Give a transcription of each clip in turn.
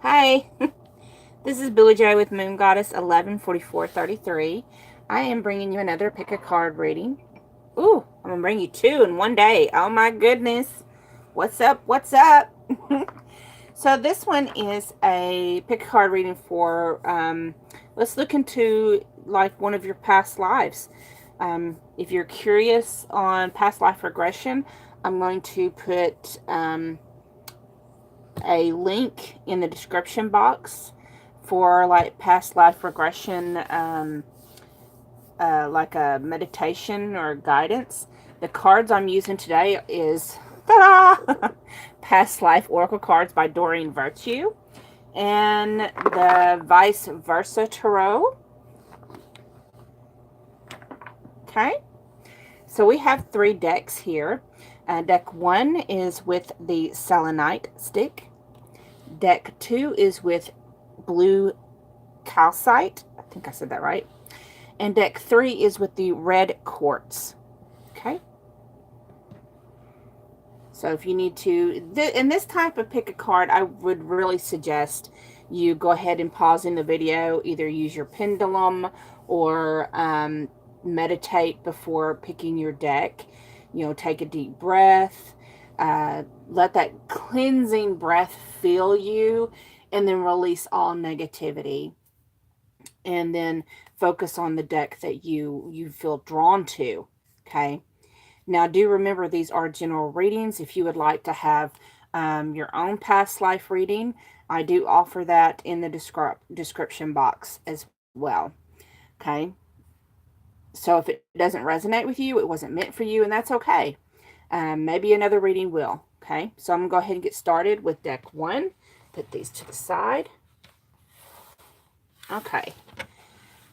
Hi, this is Billy J with Moon Goddess 114433. I am bringing you another pick a card reading. Ooh, I'm gonna bring you two in one day. Oh my goodness. What's up? What's up? So this one is a pick a card reading for, let's look into like one of your past lives. If you're curious on past life regression, I'm going to put a link in the description box for like past life regression, like a meditation or guidance. The cards I'm using today is ta-da! Past Life Oracle cards by Doreen Virtue and the Vice Versa Tarot. Okay, so we have three decks here. Deck 1 is with the Selanite stick. Deck 2 is with blue Calcite. I think I said that right. And deck 3 is with the Red Quartz. Okay. So if you need to, in this type of pick a card, I would really suggest you go ahead and pause in the video, either use your pendulum or meditate before picking your deck. You know, take a deep breath, let that cleansing breath fill you, and then release all negativity. And then focus on the deck that you feel drawn to. Okay. Now, do remember these are general readings. If you would like to have your own past life reading, I do offer that in the description box as well. Okay. So if it doesn't resonate with you, it wasn't meant for you, and that's okay. Maybe another reading will. Okay. So I'm going to go ahead and get started with deck 1. Put these to the side. Okay.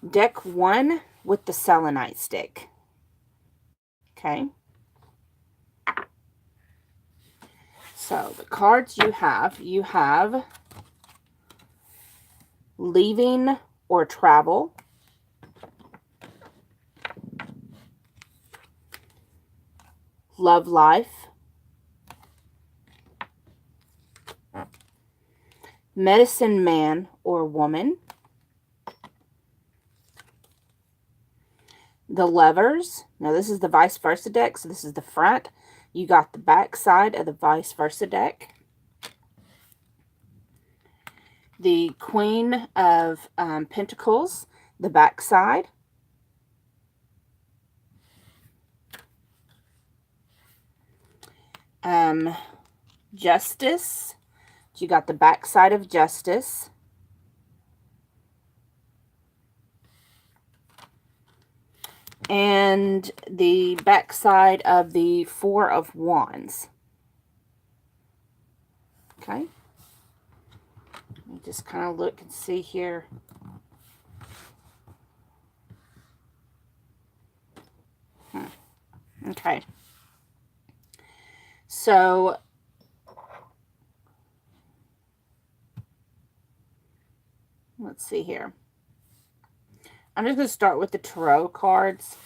Deck 1 with the Selenite stick. Okay. So the cards you have leaving or travel, love life, medicine man or woman, the lovers. Now this is the vice versa deck, so this is the front. You got the back side of the vice versa deck. The Queen of Pentacles, the back side. Justice. You got the back side of Justice. And the back side of the Four of Wands. Okay. Let me just kind of look and see here. Okay. So let's see here. I'm just going to start with the tarot cards.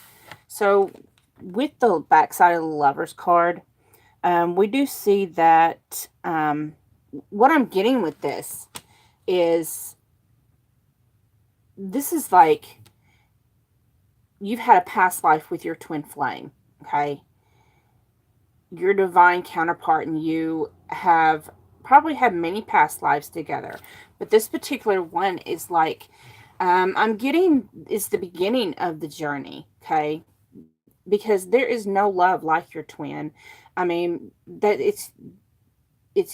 So with the back side of the Lover's card, we do see that what I'm getting with this is like you've had a past life with your twin flame, okay? Your divine counterpart and you have probably had many past lives together. But this particular one is like, I'm getting is the beginning of the journey, okay? Because there is no love like your twin. I mean, that it's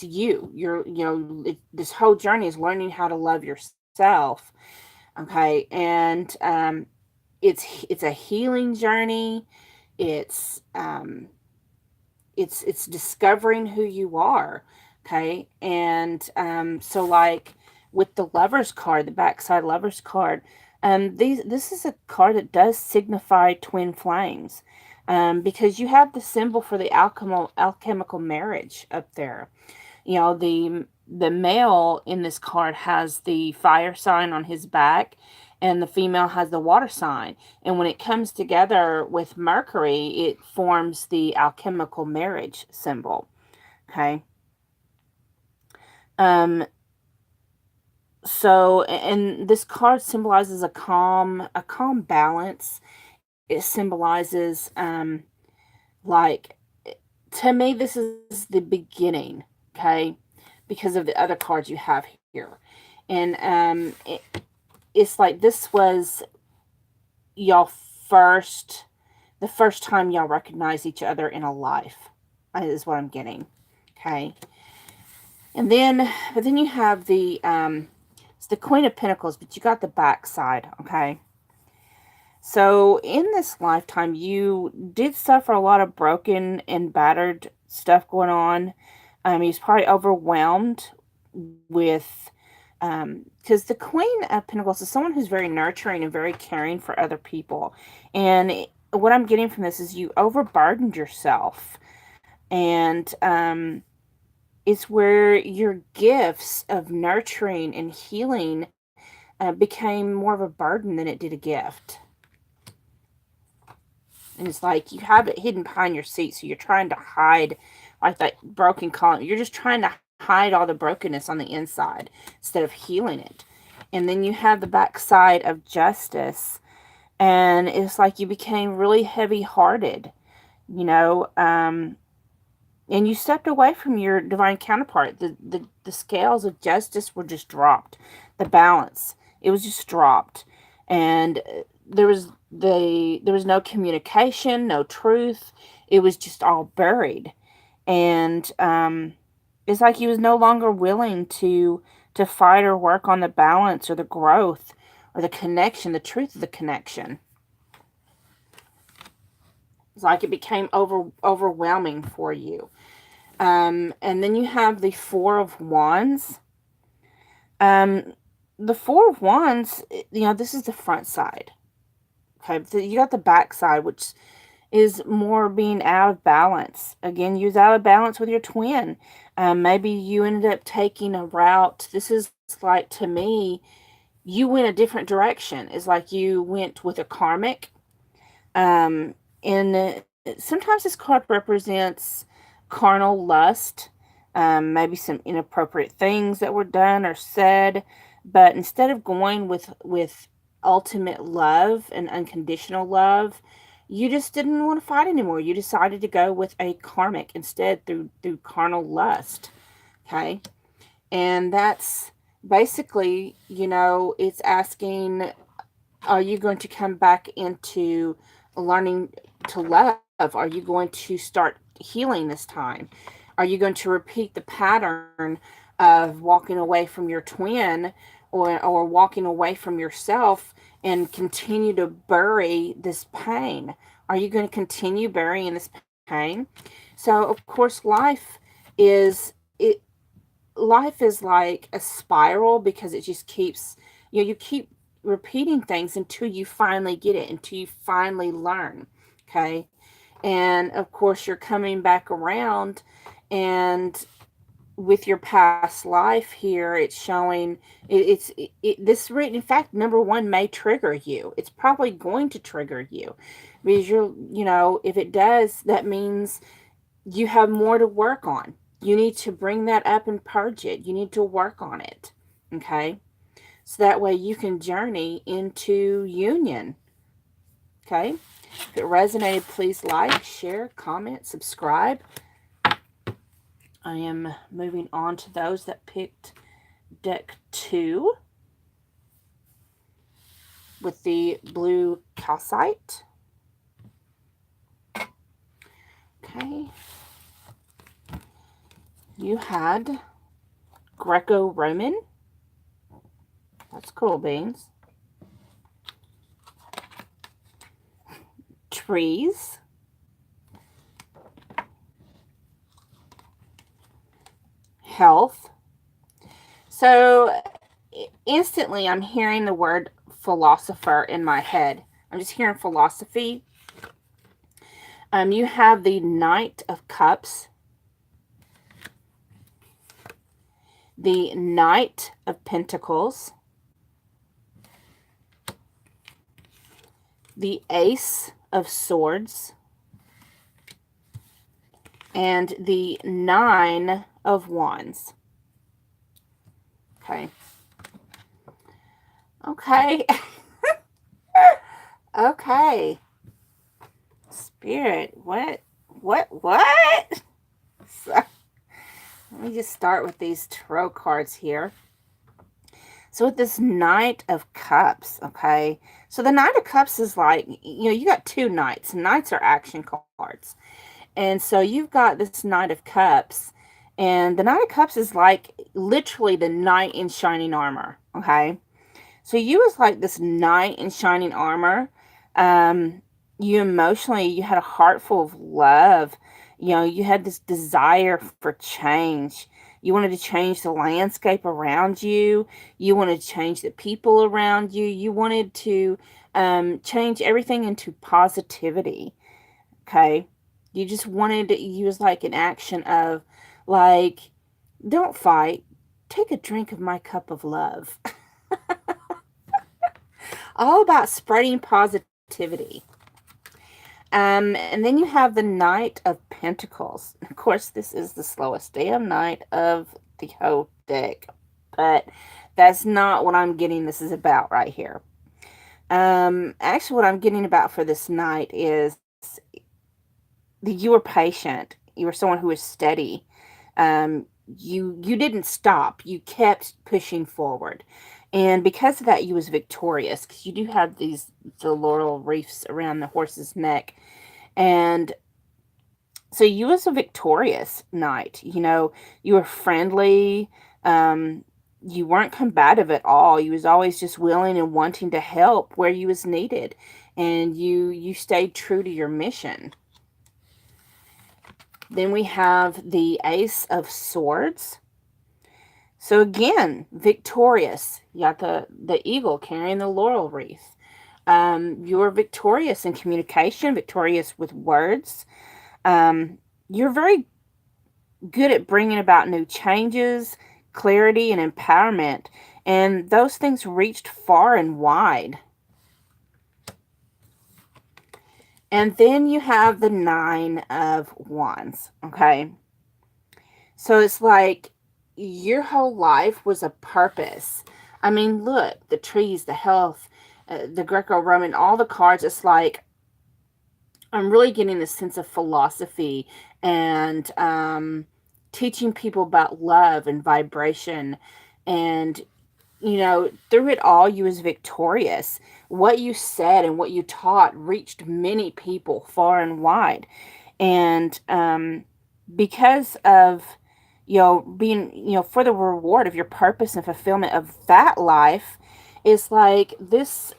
you. This whole journey is learning how to love yourself, okay? And it's a healing journey. It's discovering who you are, okay? And so like with the Lover's card, the backside Lover's card, this is a card that does signify twin flames, because you have the symbol for the alchemical marriage up there. You know, the male in this card has the fire sign on his back, and the female has the water sign. And when it comes together with Mercury, it forms the alchemical marriage symbol. Okay. Um, So, and this card symbolizes a calm balance. It symbolizes, like, to me, this is the beginning, okay, because of the other cards you have here. And it's like this was y'all first, the first time y'all recognize each other in a life, is what I'm getting, okay. And then, but then you have the, it's the Queen of Pentacles, but you got the back side, okay. So in this lifetime, you did suffer a lot of broken and battered stuff going on. He's probably overwhelmed with, because the Queen of Pentacles is someone who's very nurturing and very caring for other people. And what I'm getting from this is you overburdened yourself. And it's where your gifts of nurturing and healing became more of a burden than it did a gift. And it's like you have it hidden behind your seat, so you're trying to hide, like that broken column. You're just trying to hide all the brokenness on the inside instead of healing it. And then you have the backside of Justice, and it's like you became really heavy-hearted, you know, and you stepped away from your divine counterpart. The scales of justice were just dropped. The balance, it was just dropped. And there was no communication, no truth. It was just all buried. And it's like he was no longer willing to fight or work on the balance or the growth or the connection, the truth of the connection. It's like it became overwhelming for you. And then you have the Four of Wands. The Four of Wands, you know, this is the front side. Okay, so you got the back side, which is more being out of balance. Again, you was out of balance with your twin. Maybe you ended up taking a route. This is like, to me, you went a different direction. It's like you went with a karmic. And sometimes this card represents carnal lust, maybe some inappropriate things that were done or said. But instead of going with ultimate love and unconditional love, you just didn't want to fight anymore. You decided to go with a karmic instead through carnal lust. Okay. And that's basically, you know, it's asking, are you going to come back into learning to love? Are you going to start healing this time? Are you going to repeat the pattern of walking away from your twin, or walking away from yourself and continue to bury this pain? Are you going to continue burying this pain? So of course life is like a spiral, because it just keeps, you know, you keep repeating things until you finally get it, until you finally learn. Okay. And of course you're coming back around, and with your past life here, it's showing this written, in fact, number one may trigger you. It's probably going to trigger you, because you know, if it does, that means you have more to work on. You need to bring that up and purge it. You need to work on it. Okay. So that way you can journey into union. Okay. If it resonated, please like, share, comment, subscribe. I am moving on to those that picked deck 2 with the blue calcite. Okay. You had Greco-Roman. That's cool beans. Trees. Health. So instantly I'm hearing the word philosopher in my head. I'm just hearing philosophy. You have the Knight of Cups, the Knight of Pentacles, the Ace of Swords, and the Nine of Wands. Okay. Okay. Okay. Spirit, what? So, let me just start with these tarot cards here. So with this Knight of Cups, okay? So the Knight of Cups is like, you got two knights. Knights are action cards. And so you've got this Knight of Cups. And the Knight of Cups is like literally the knight in shining armor, okay? So you was like this knight in shining armor. Um, you emotionally, you had a heart full of love. You had this desire for change. You wanted to change the landscape around you. You wanted to change the people around you. You wanted to change everything into positivity. Okay. You just wanted to use like an action of like, don't fight. Take a drink of my cup of love. All about spreading positivity. And then you have the Knight of Pentacles. Of course, this is the slowest damn knight of the whole deck, but that's not what I'm getting this is about right here. Actually, what I'm getting about for this knight is that you were patient. You were someone who was steady. You didn't stop. You kept pushing forward. And because of that, you was victorious because you do have the laurel wreaths around the horse's neck. And so you was a victorious knight. You were friendly. You weren't combative at all. You was always just willing and wanting to help where you was needed. And you stayed true to your mission. Then we have the Ace of Swords. So again, victorious. You got the eagle carrying the laurel wreath. You were victorious in communication, victorious with words. You're very good at bringing about new changes, clarity, and empowerment. And those things reached far and wide. And then you have the Nine of Wands, okay? So it's like your whole life was a purpose. I mean, look, the trees, the health, the Greco-Roman, all the cards, it's like I'm really getting a sense of philosophy and teaching people about love and vibration. And, through it all, you was victorious. What you said and what you taught reached many people far and wide. And because of, being, for the reward of your purpose and fulfillment of that life, is like this,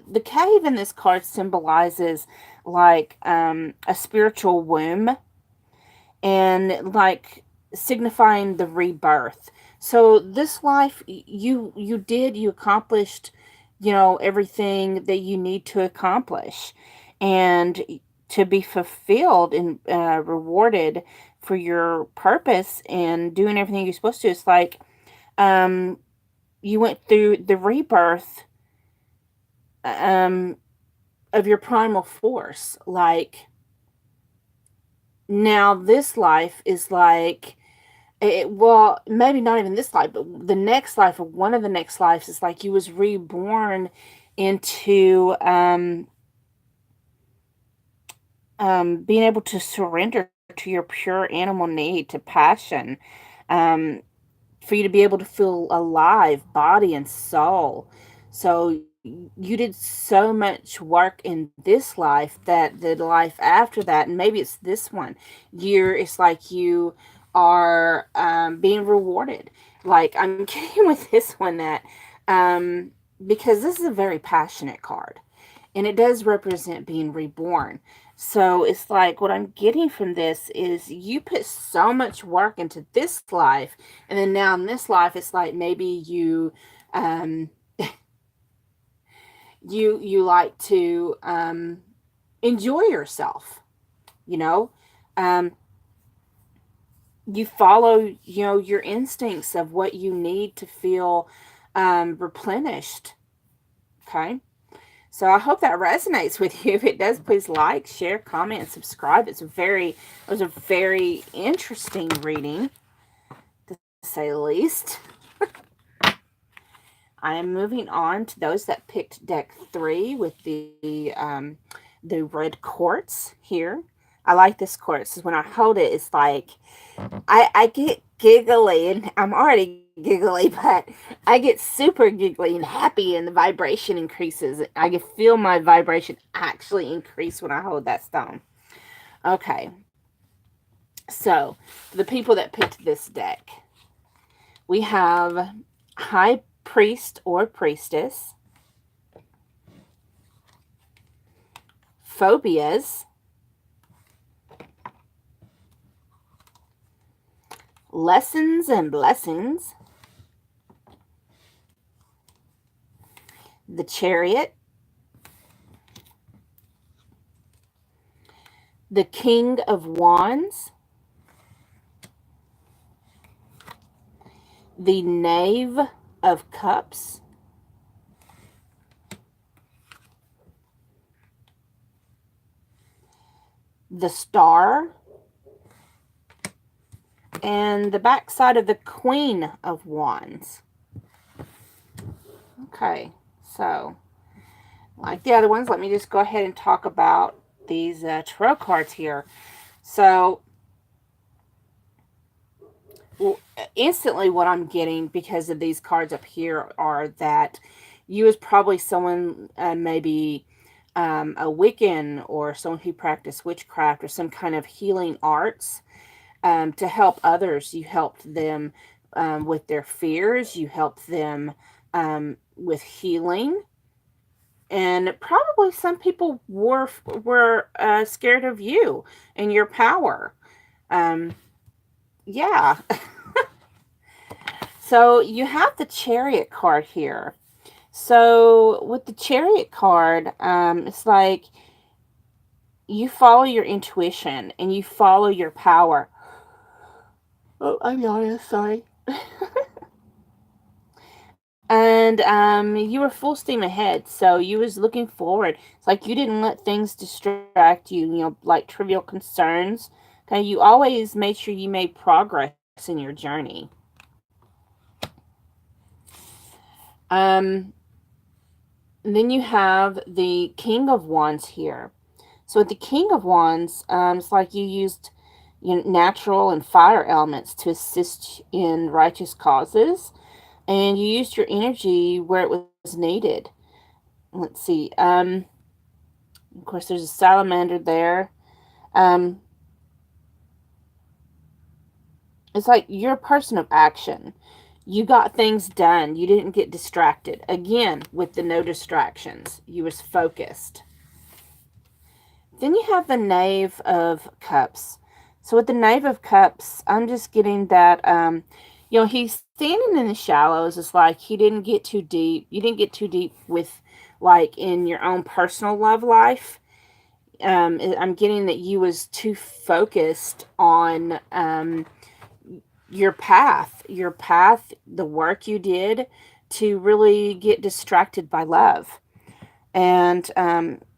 the cave in this card symbolizes like a spiritual womb and like signifying the rebirth. So this life you accomplished, everything that you need to accomplish and to be fulfilled and rewarded for your purpose and doing everything you're supposed to. It's like you went through the rebirth um, of your primal force. Like, now this life is like, well, maybe not even this life, but the next life, or one of the next lives, is like you was reborn into being able to surrender to your pure animal need, to passion, for you to be able to feel alive, body and soul. So you did so much work in this life that the life after that, and maybe it's this one, it's like you are being rewarded. Like, I'm getting with this one that because this is a very passionate card and it does represent being reborn. So it's like what I'm getting from this is you put so much work into this life, and then now in this life, it's like maybe you you like to enjoy yourself, you know. Um, you follow, your instincts of what you need to feel replenished. Okay. So I hope that resonates with you. If it does, please like, share, comment, and subscribe. It was a very interesting reading, to say the least. I am moving on to those that picked deck 3 with the red quartz here. I like this quartz. When I hold it, it's like I get giggly, and I'm already giggly, but I get super giggly and happy, and the vibration increases. I can feel my vibration actually increase when I hold that stone. Okay, so the people that picked this deck, we have High Priest or Priestess, Phobias, Lessons and Blessings, the Chariot, the King of Wands, the Knave of Cups, the Star, and the backside of the Queen of Wands. Okay, so like the other ones, let me just go ahead and talk about these tarot cards here. So instantly what I'm getting because of these cards up here are that you is probably someone maybe a Wiccan or someone who practiced witchcraft or some kind of healing arts to help others. You helped them with their fears. You helped them with healing. And probably some people were scared of you and your power. Yeah. So you have the Chariot card here. So with the Chariot card, it's like you follow your intuition and you follow your power. Oh, I'm yawning, sorry. And you were full steam ahead, so you was looking forward. It's like you didn't let things distract you, like trivial concerns. Okay, you always made sure you made progress in your journey. And then you have the King of Wands here. So with the King of Wands, it's like you used natural and fire elements to assist in righteous causes, and you used your energy where it was needed. Let's see. Of course, there's a salamander there. Um, it's like you're a person of action. You got things done. You didn't get distracted. Again, with the no distractions, you was focused. Then you have the Knave of Cups. So with the Knave of Cups, I'm just getting that, he's standing in the shallows. It's like he didn't get too deep. You didn't get too deep with, like, in your own personal love life. I'm getting that you was too focused on your path, the work you did to really get distracted by love. And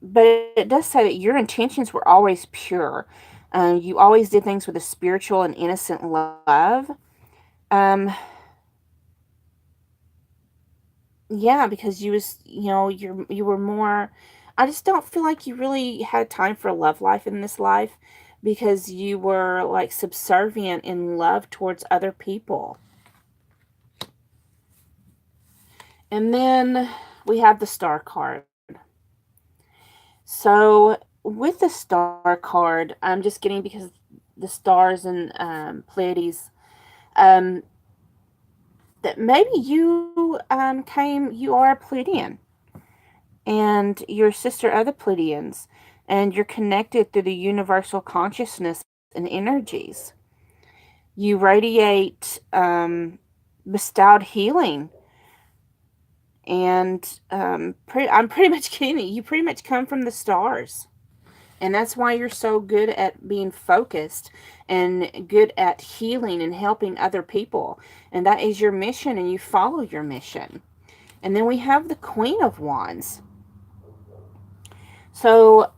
but it does say that your intentions were always pure. You always did things with a spiritual and innocent love. Um, yeah, because you were more. I just don't feel like you really had time for a love life in this life because you were like subservient in love towards other people. And then we have the Star card. So with the Star card, I'm just getting, because the stars and Pleiades, um, that maybe you are a Pleiadian, and your sister other Pleiadians, and you're connected through the universal consciousness and energies. You radiate bestowed healing, and I'm pretty much getting it. You pretty much come from the stars. And that's why you're so good at being focused and good at healing and helping other people. And that is your mission, and you follow your mission. And then we have the Queen of Wands. So,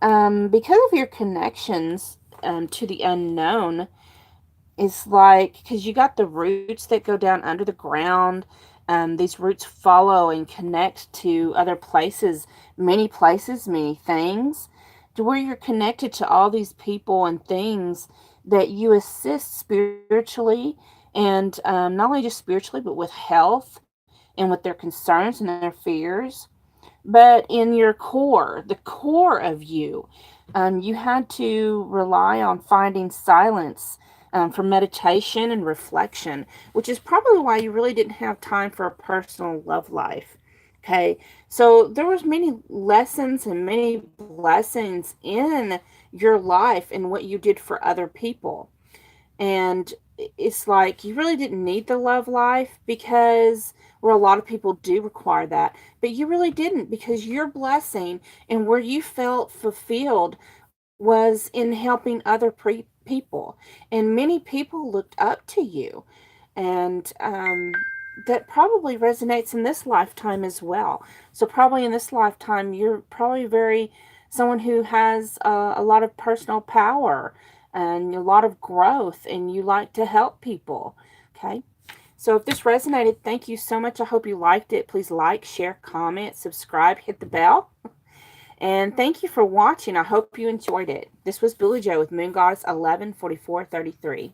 because of your connections to the unknown, it's like, because you got the roots that go down under the ground, These roots follow and connect to other places, many things, to where you're connected to all these people and things that you assist spiritually, and not only just spiritually, but with health and with their concerns and their fears. But in your core, the core of you, you had to rely on finding silence for meditation and reflection, which is probably why you really didn't have time for a personal love life. Okay, so there was many lessons and many blessings in your life and what you did for other people. And it's like you really didn't need the love life, because where a lot of people do require that, but you really didn't, because your blessing and where you felt fulfilled was in helping other people, and many people looked up to you. And that probably resonates in this lifetime as well. So probably in this lifetime you're probably very someone who has a lot of personal power and a lot of growth, and you like to help people. Okay, so if this resonated, thank you so much. I hope you liked it. Please like, share, comment, subscribe, hit the bell. And thank you for watching. I hope you enjoyed it. This was Billy Joe with Moon Goddess 114433.